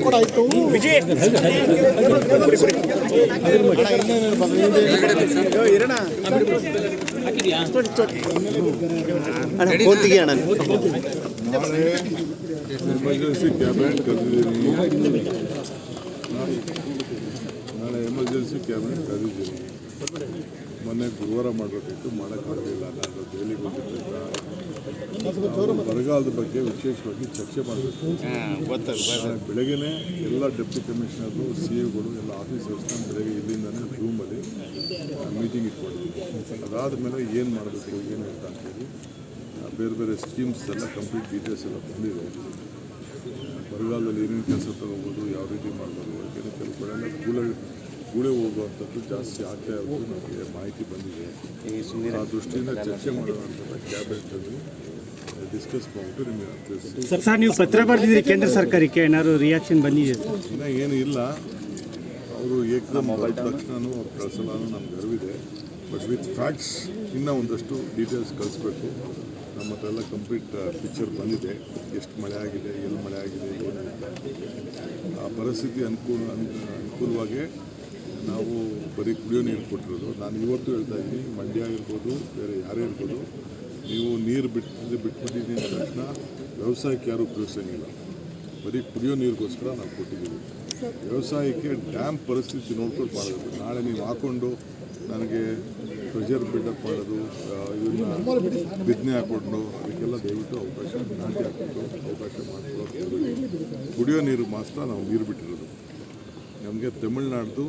ಕೂಡ ಆಯ್ತು. ಕೂತಿಗೆ ಅಣ್ಣ ಎಮರ್ಜೆನ್ಸಿ ಕ್ಯಾಬಿನೆಟ್ ಕರೆದಿದ್ದೀನಿ. ನಾಳೆ ಎಮರ್ಜೆನ್ಸಿ ಕ್ಯಾಬಿನೆಟ್ ಕರೆದಿದ್ದೀನಿ. ಮೊನ್ನೆ ಗುರುವಾರ ಮಾಡಬೇಕಿತ್ತು, ಮಾಡೋಕ್ಕಾಗಲಿಲ್ಲ. ನಾನು ದೆಹಲಿಗೆ ಹೋಗಿದ್ದ ಬರಗಾಲದ ಬಗ್ಗೆ ವಿಶೇಷವಾಗಿ ಚರ್ಚೆ ಮಾಡಬೇಕು. ಬೆಳಗ್ಗೆನೇ ಎಲ್ಲ ಡೆಪ್ಟಿ ಕಮಿಷನರು, CAಗಳು ಎಲ್ಲ ಆಫೀಸರ್ಸ್ನ ಬೆಳಗ್ಗೆ ಇಲ್ಲಿಂದನೇ ರೂಮಲ್ಲಿ ಮೀಟಿಂಗ್ ಇಟ್ಕೊಂಡಿದ್ವಿ. ಅದಾದಮೇಲೆ ಏನು ಮಾಡಬೇಕು ಏನು ಅಂತ ಅಂತೇಳಿ ಬೇರೆ ಬೇರೆ ಸ್ಕೀಮ್ಸ್ ಎಲ್ಲ ಕಂಪ್ಲೀಟ್ ಡೀಟೇಲ್ಸ್ ಎಲ್ಲ ಬಂದಿದೆ. ಬರಗಾಲದಲ್ಲಿ ಏನೇನು ಕೆಲಸ ತಗೋಬೋದು, ಯಾವ ರೀತಿ ಮಾಡ್ಬೋದು, ಏನೋ ಕೆಲವು ಕಡೆ ಗೂಳೆ ಹೋಗುವಂಥದ್ದು ಜಾಸ್ತಿ ಆಗ್ತಾ ಇರೋದು ನಮಗೆ ಮಾಹಿತಿ ಬಂದಿದೆ. ಆ ದೃಷ್ಟಿಯಿಂದ ಚರ್ಚೆ ಮಾಡುವಂಥ ಕ್ಯಾಬಿನೆಟಲ್ಲಿ ಡಿಸ್ಕಸ್ ಮಾಡಿಬಿಟ್ಟು ನಿಮಗೆ ತಿಳಿಸ್ತೀವಿ. ಸರ್, ನೀವು ಪತ್ರ ಬರೆದಿದ್ದೀರಿ ಕೇಂದ್ರ ಸರ್ಕಾರಕ್ಕೆ, ಏನಾದ್ರು ರಿಯಾಕ್ಷನ್ ಬಂದಿದೆ? ಇನ್ನೂ ಏನು ಇಲ್ಲ. ಅವರು ಏಕದಮ್ ಮೊಬೈಲ್ ತಕ್ಷಣವೂ ಅವ್ರು ಕಳಿಸಲ್ಲ ಅನ್ನೋ ನಮ್ಗೆ ಅರಿವಿದೆ. ಬಟ್ ವಿತ್ ಫ್ಯಾಕ್ಟ್ಸ್ ಇನ್ನೂ ಒಂದಷ್ಟು ಡೀಟೇಲ್ಸ್ ಕಳಿಸ್ಬೇಕು. ನಮ್ಮ ಹತ್ರ ಎಲ್ಲ ಕಂಪ್ಲೀಟ್ ಪಿಕ್ಚರ್ ಬಂದಿದೆ. ಎಷ್ಟು ಮಳೆ ಆಗಿದೆ, ಎಲ್ಲಿ ಮಳೆ ಆಗಿದೆ, ಆ ಪರಿಸ್ಥಿತಿ ಅನುಕೂಲವಾಗಿ ನಾವು ಬರೀ ಕುಡಿಯೋ ನೀರು ಕೊಟ್ಟಿರೋದು. ನಾನು ಇವತ್ತು ಹೇಳ್ತಾ ಇದ್ದೀನಿ, ಮಂಡ್ಯ ಇರ್ಬೋದು, ಬೇರೆ ಯಾರೇ ಇರ್ಬೋದು, ನೀವು ನೀರು ಬಿಟ್ಬಿಟ್ಟಿದ್ದೀನಿ ಅಂದ ತಕ್ಷಣ ವ್ಯವಸಾಯಕ್ಕೆ ಯಾರೂ ಉಪಯೋಗಿಸೋಂಗಿಲ್ಲ. ಬರೀ ಕುಡಿಯೋ ನೀರಿಗೋಸ್ಕರ ನಾವು ಕೊಟ್ಟಿದ್ದೀವಿ. ವ್ಯವಸಾಯಕ್ಕೆ ಡ್ಯಾಮ್ ಪರಿಸ್ಥಿತಿ ನೋಡ್ಕೊಂಡು ಮಾಡಬೇಕು. ನಾಳೆ ನೀವು ಹಾಕ್ಕೊಂಡು ನನಗೆ ಪ್ರೆಷರ್ ಬಿಲ್ಡಪ್ ಮಾಡೋದು, ಇದನ್ನು ಬಿತ್ತನೆ ಹಾಕ್ಕೊಂಡು ಅದಕ್ಕೆಲ್ಲ ದಯವಿಟ್ಟು ಅವಕಾಶ, ನಾಟಿ ಹಾಕ್ಕೊಂಡು ಅವಕಾಶ ಮಾಡಿಕೊಳ್ಳೋದು. ಕುಡಿಯೋ ನೀರು ಮಾತ್ರ ನಾವು ನೀರು ಬಿಟ್ಟಿರೋದು. ನಮಗೆ ತಮಿಳ್ನಾಡ್ದು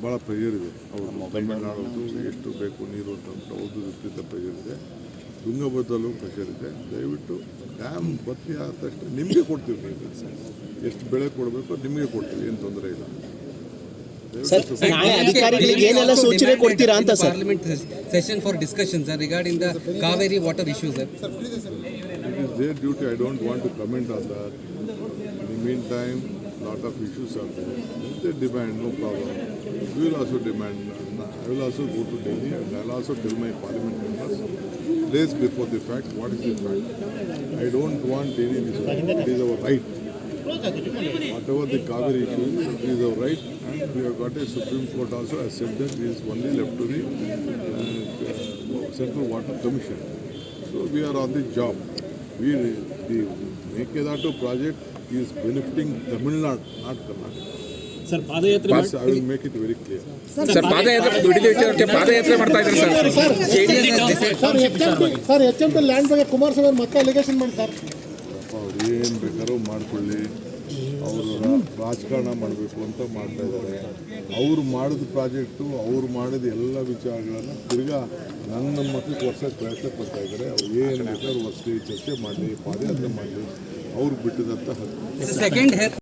ಭಾಳ ಪ್ರೆಷರ್ ಇದೆ. ಅವರು ತಮಿಳ್ನಾಡೋದು ಎಷ್ಟು ಬೇಕು ನೀರು ಅಂತ ಅವ್ರದ್ದು ವಿಪರೀತ ಪ್ರೆಷರ್ ಇದೆ. ತುಂಗಭದ್ರಲ್ಲೂ ಪ್ರೆಷರ್ ಇದೆ. ದಯವಿಟ್ಟು ಡ್ಯಾಮ್ ಭರ್ತಿ ಆದ ತಕ್ಷಣ ನಿಮಗೆ ಕೊಡ್ತೀವಿ. ನೀರು ಎಷ್ಟು ಬೆಳೆ ಕೊಡಬೇಕು ನಿಮಗೆ ಕೊಡ್ತೀವಿ, ಏನು ತೊಂದರೆ ಇಲ್ಲ. ಅಧಿಕಾರಿಗಳಿಗೆ ಏನೆಲ್ಲ ಸೂಚನೆ ಕೊಡ್ತೀರಾ ಅಂತ sir? Parliament session for discussion sir regarding the Kaveri water issue sir. It is their duty. I don't want to comment on that. In the meantime, lot of issues are there. If they demand, no problem. We will also demand. I will also go to Delhi and I will also tell my parliament members days before the fact what is the fact. I don't want any dispute. It is our right. Whatever the Kaveri issue is, it is our right, and we have got a Supreme Court also has said that it is only left to the Central Water Commission. So we are on the job. The Mekedatu project is benefiting Tamil Nadu, not Karnataka. Sir, ಪಾದಯಾತ್ರೆ I will make it very clear. Sir, ಪಾದಯಾತ್ರೆ ಮಾಡ್ತಾ ಇದ್ದಾರೆ sir. HMT land ಬಗ್ಗೆ ಕುಮಾರಸ್ವಾಮಿ ಮತ್ತೆ allegation ಮಾಡಿ sir. ಅವ್ರು ಏನು ಬೇಕಾದ್ರೂ ಮಾಡ್ಕೊಳ್ಳಿ. ಅವರು ರಾಜಕಾರಣ ಮಾಡಬೇಕು ಅಂತ ಮಾಡ್ತಾ ಇದ್ದಾರೆ. ಅವರು ಮಾಡಿದ ಪ್ರಾಜೆಕ್ಟು, ಅವ್ರು ಮಾಡಿದ ಎಲ್ಲ ವಿಚಾರಗಳನ್ನು ತಿರ್ಗಾ ನನ್ನ ಮಕ್ಕಳಿಗೆ ವರ್ಷಕ್ಕೆ ಪ್ರಯತ್ನ ಪಡ್ತಾ ಇದ್ದಾರೆ. ಅವ್ರು ಏನು ಬೇಕಾದ್ರೂ ವರ್ಷಕ್ಕೆ ಚರ್ಚೆ ಮಾಡಲಿ, ಪಾದಯಾತ್ರೆ ಮಾಡಲಿ, ಅವ್ರು ಬಿಟ್ಟಿದಂಥ ಹಕ್ಕು.